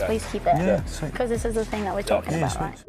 Please keep it. Yeah, because this is the thing that we're talking about, right?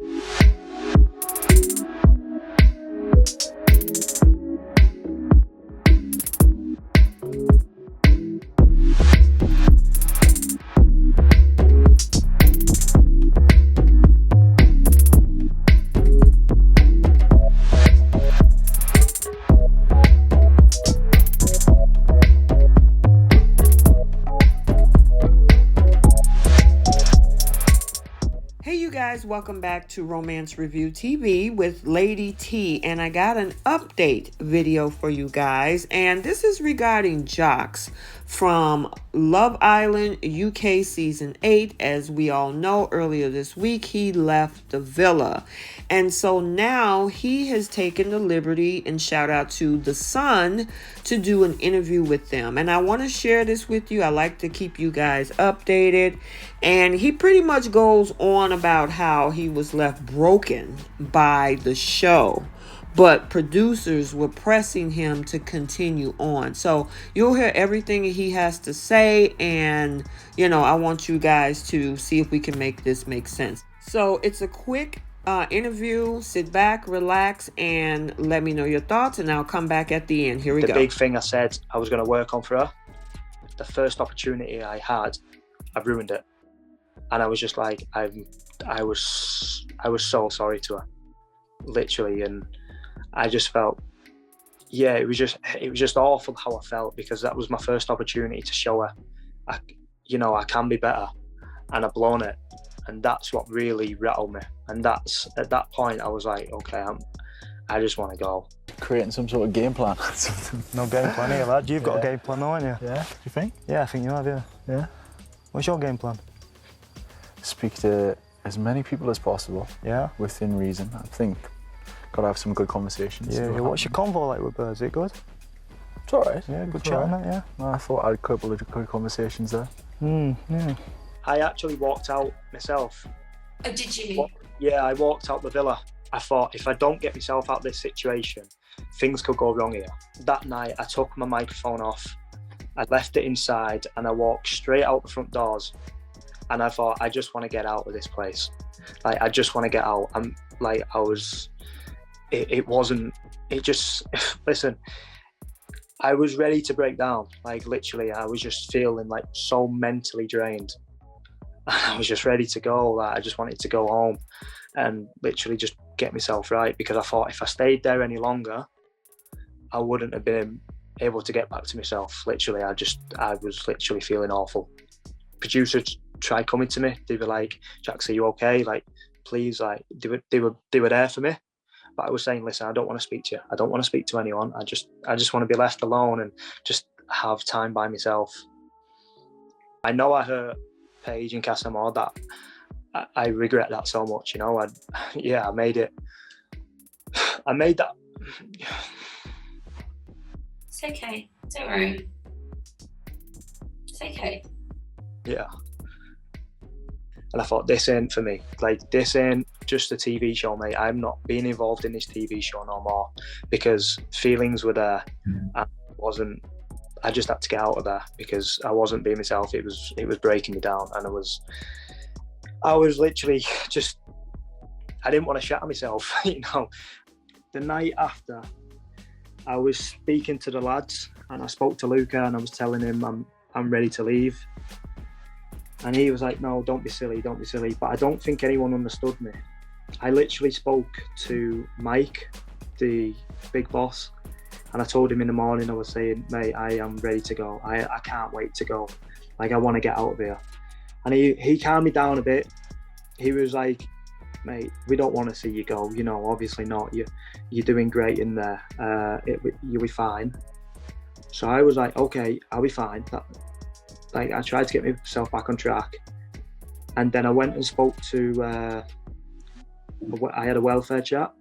Guys, welcome back to Romance Review TV with Lady T, and I got an update video for you guys, and this is regarding Jacques from Love Island UK season 8. As we all know, earlier this week he left the villa, and so now he has taken the liberty, and shout out to The Sun, to do an interview with them. And I want to share this with you. I like to keep you guys updated, and he pretty much goes on about how he was left broken by the show, but producers were pressing him to continue on. So you'll hear everything he has to say, and I want you guys to see if we can make this make sense. So it's a quick interview. Sit back, relax, and let me know your thoughts, and I'll come back at the end. Here we go. The big thing I said I was going to work on for her, the first opportunity I had, I ruined it. And I was just like, I was so sorry to her, literally, and I just felt, it was just awful how I felt, because that was my first opportunity to show her, I can be better, and I've blown it, and that's what really rattled me. And that's at that point I was like, okay, I just want to go. Creating some sort of game plan. No game plan here, lad. You've got a game plan, though, haven't you? Yeah. Do you think? Yeah, I think you have. Yeah. Yeah. What's your game plan? Speak to as many people as possible. Yeah. Within reason. I think gotta have some good conversations. Yeah. What's your convo like with birds? Is it good? It's alright. Yeah, good chat on that. Yeah. I thought I had a couple of good conversations there. Yeah. I actually walked out myself. Oh, did you? Yeah, I walked out the villa. I thought, if I don't get myself out of this situation, things could go wrong here. That night, I took my microphone off, I left it inside, and I walked straight out the front doors. And I thought, I just want to get out of this place. Like, I just want to get out. Listen, I was ready to break down. Like, literally, I was just feeling like so mentally drained. I was just ready to go. Like, I just wanted to go home and literally just get myself right, because I thought if I stayed there any longer, I wouldn't have been able to get back to myself. Literally, I was literally feeling awful. Producers tried coming to me. They were like, "Jacques, are you okay? Like, please, like," they were there for me. But I was saying, listen, I don't want to speak to you. I don't want to speak to anyone. I just want to be left alone and just have time by myself. I know I hurt Paige and Casamore. That I regret that so much. I made it. I made that. It's okay. Don't worry. It's okay. Yeah. And I thought, this ain't for me. Like, this ain't just a TV show, mate. I'm not being involved in this TV show no more, because feelings were there. And I just had to get out of there, because I wasn't being myself. It was breaking me down, and I was literally just, I didn't want to shatter myself. The night after, I was speaking to the lads, and I spoke to Luca, and I was telling him I'm ready to leave. And he was like, no, don't be silly. But I don't think anyone understood me. I literally spoke to Mike, the big boss, and I told him in the morning, I was saying, mate, I am ready to go. I can't wait to go. Like, I want to get out of here. And he calmed me down a bit. He was like, mate, we don't want to see you go. Obviously not. You're doing great in there. You'll be fine. So I was like, okay, I'll be fine. I tried to get myself back on track. And then I went and spoke to, I had a welfare chat,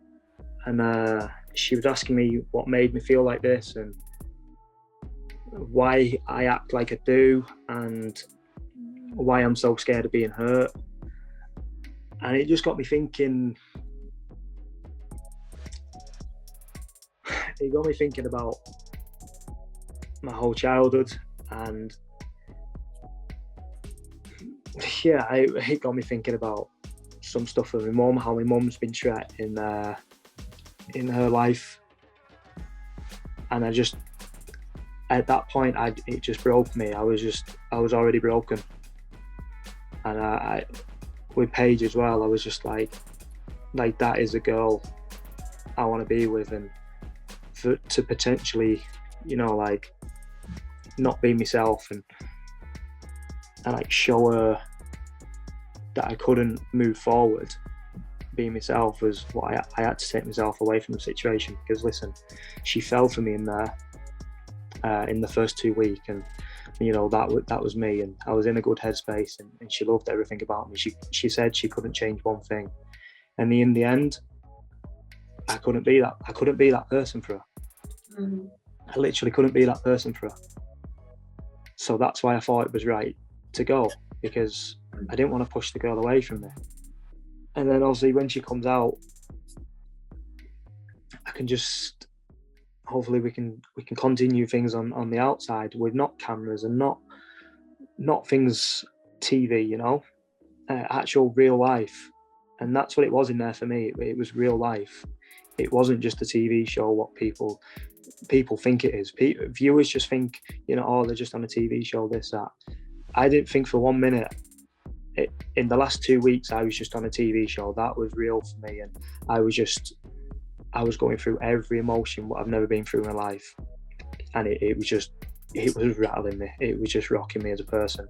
and she was asking me what made me feel like this and why I act like I do and why I'm so scared of being hurt. And it just got me thinking, about my whole childhood and yeah, it got me thinking about some stuff with my mum, how my mum's been threat in her life, and I just, at that point, it just broke me. I was already broken, and I with Paige as well, I was just like that is a girl I want to be with, and to potentially, like, not be myself and like show her that I couldn't move forward being myself was what I had to take myself away from the situation. Because listen, she fell for me in there in the first 2 weeks, and that was me, and I was in a good headspace, and she loved everything about me. She said she couldn't change one thing, and in the end, I couldn't be that person for her. I literally couldn't be that person for her. So that's why I thought it was right to go, because I didn't want to push the girl away from me. And then obviously when she comes out, I can just, hopefully we can continue things on the outside with not cameras and not things TV, actual real life. And that's what it was in there for me. It was real life. It wasn't just a TV show, what people think it is. Viewers just think, oh, they're just on a TV show, this, that. I didn't think for 1 minute. In the last 2 weeks, I was just on a TV show. That was real for me, and I was going through every emotion what I've never been through in my life, and it was rattling me. It was just rocking me as a person,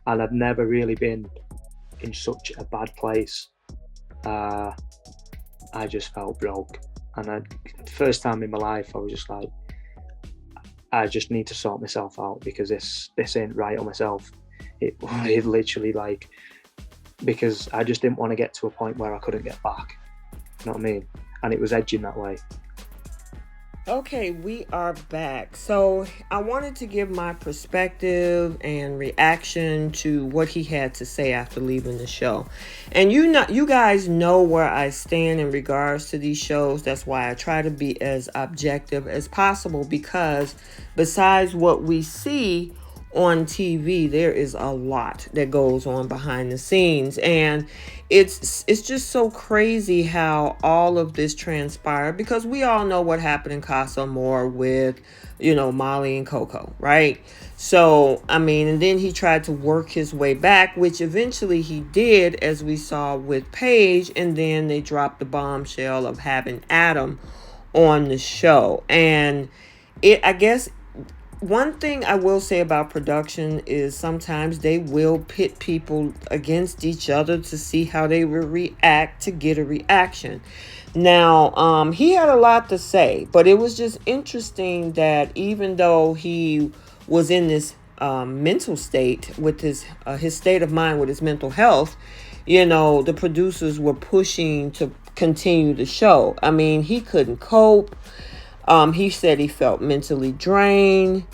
and I'd never really been in such a bad place. I just felt broke, and first time in my life, I was just like, I just need to sort myself out, because this ain't right on myself. It literally, like, because I just didn't want to get to a point where I couldn't get back. You know what I mean? And it was edging that way. Okay, we are back. So I wanted to give my perspective and reaction to what he had to say after leaving the show. And you guys know where I stand in regards to these shows. That's why I try to be as objective as possible, because besides what we see on TV, there is a lot that goes on behind the scenes, and it's just so crazy how all of this transpired, because we all know what happened in Casa Amor with Molly and Coco, right? So I mean, and then he tried to work his way back, which eventually he did, as we saw with Paige, and then they dropped the bombshell of having Adam on the show. And I guess one thing I will say about production is sometimes they will pit people against each other to see how they will react to get a reaction. Now, he had a lot to say, but it was just interesting that even though he was in this mental state with his state of mind with his mental health, the producers were pushing to continue the show. I mean, he couldn't cope. He said he felt mentally drained,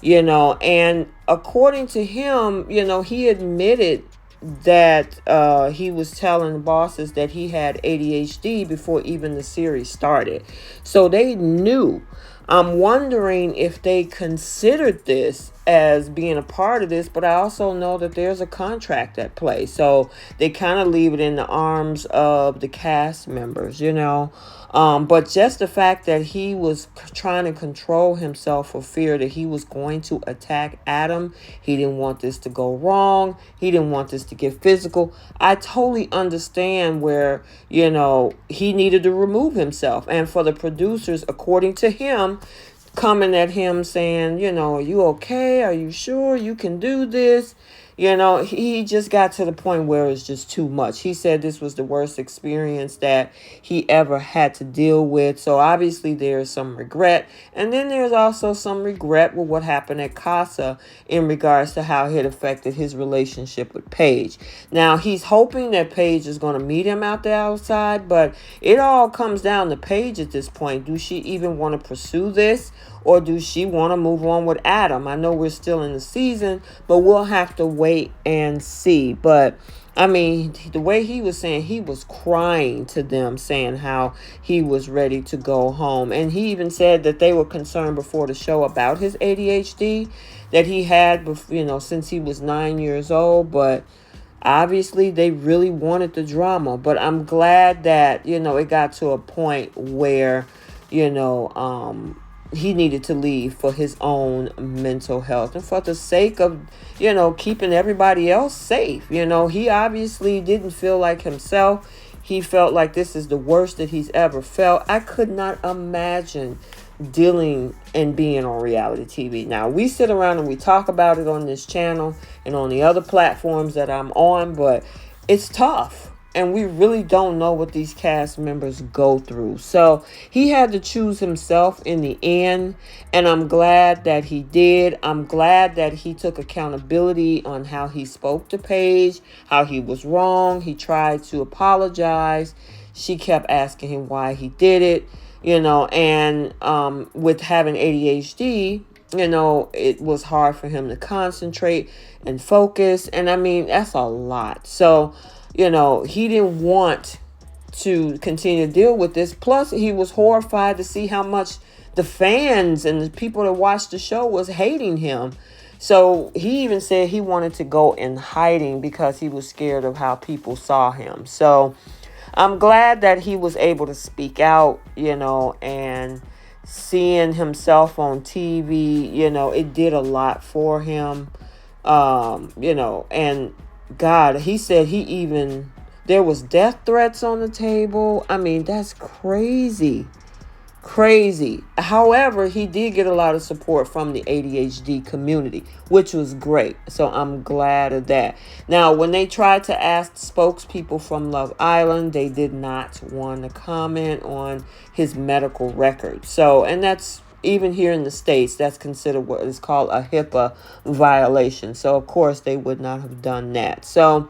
and according to him, he admitted that he was telling the bosses that he had ADHD before even the series started. So they knew. I'm wondering if they considered this as being a part of this, but I also know that there's a contract at play. So they kind of leave it in the arms of the cast members, But just the fact that he was trying to control himself for fear that he was going to attack Adam. He didn't want this to go wrong. He didn't want this to get physical. I totally understand where, he needed to remove himself. And for the producers, according to him, coming at him saying, are you okay? Are you sure you can do this? He just got to the point where it's just too much. He said this was the worst experience that he ever had to deal with. So obviously there's some regret. And then there's also some regret with what happened at Casa in regards to how it affected his relationship with Paige. Now, he's hoping that Paige is going to meet him out there outside, but it all comes down to Paige at this point. Do she even want to pursue this? Or do she want to move on with Adam? I know we're still in the season, but we'll have to wait and see. But, I mean, the way he was saying, he was crying to them, saying how he was ready to go home. And he even said that they were concerned before the show about his ADHD that he had, since he was 9 years old. But Obviously, they really wanted the drama, but I'm glad that, you know, it got to a point where, you know, he needed to leave for his own mental health and for the sake of, you know, keeping everybody else safe. You know, he obviously didn't feel like himself. He felt like this is the worst that he's ever felt. I could not imagine dealing and being on reality TV. Now, we sit around and we talk about it on this channel and on the other platforms that I'm on, but it's tough. And we really don't know what these cast members go through. So he had to choose himself in the end. And I'm glad that he did. I'm glad that he took accountability on how he spoke to Paige, how he was wrong. He tried to apologize. She kept asking him why he did it, you know, and with having ADHD, you know, it was hard for him to concentrate and focus. And I mean, that's a lot. So, you know, he didn't want to continue to deal with this. Plus, he was horrified to see how much the fans and the people that watched the show was hating him. So he even said he wanted to go in hiding because he was scared of how people saw him. So I'm glad that he was able to speak out, you know, and seeing himself on TV, you know, it did a lot for him, you know, and God, he said there was death threats on the table. I mean, that's crazy. Crazy. However, he did get a lot of support from the ADHD community, which was great. So I'm glad of that. Now, when they tried to ask spokespeople from Love Island, they did not want to comment on his medical record. So, and that's even here in the States, that's considered what is called a HIPAA violation. So, of course, they would not have done that. So,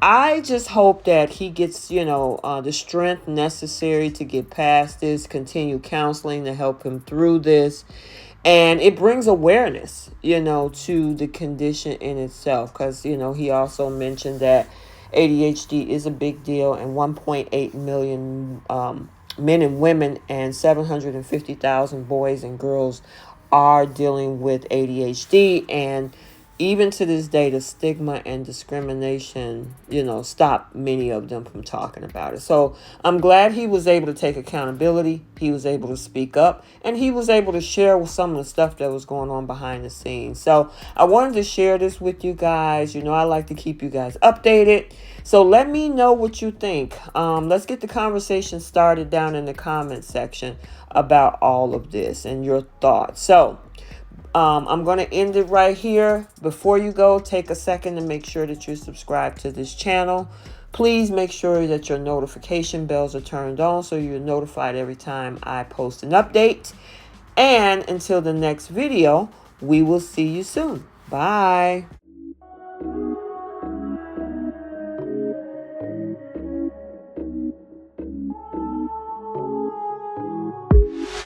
I just hope that he gets, you know, the strength necessary to get past this, continue counseling to help him through this. And it brings awareness, you know, to the condition in itself. Because, you know, he also mentioned that ADHD is a big deal and 1.8 million men and women and 750,000 boys and girls are dealing with ADHD. And even to this day, the stigma and discrimination, you know, stop many of them from talking about it. So I'm glad he was able to take accountability. He was able to speak up and he was able to share with some of the stuff that was going on behind the scenes. So I wanted to share this with you guys. You know, I like to keep you guys updated. So let me know what you think. Let's get the conversation started down in the comment section about all of this and your thoughts. So I'm going to end it right here. Before you go, take a second to make sure that you're subscribed to this channel. Please make sure that your notification bells are turned on so you're notified every time I post an update. And until the next video, we will see you soon. Bye.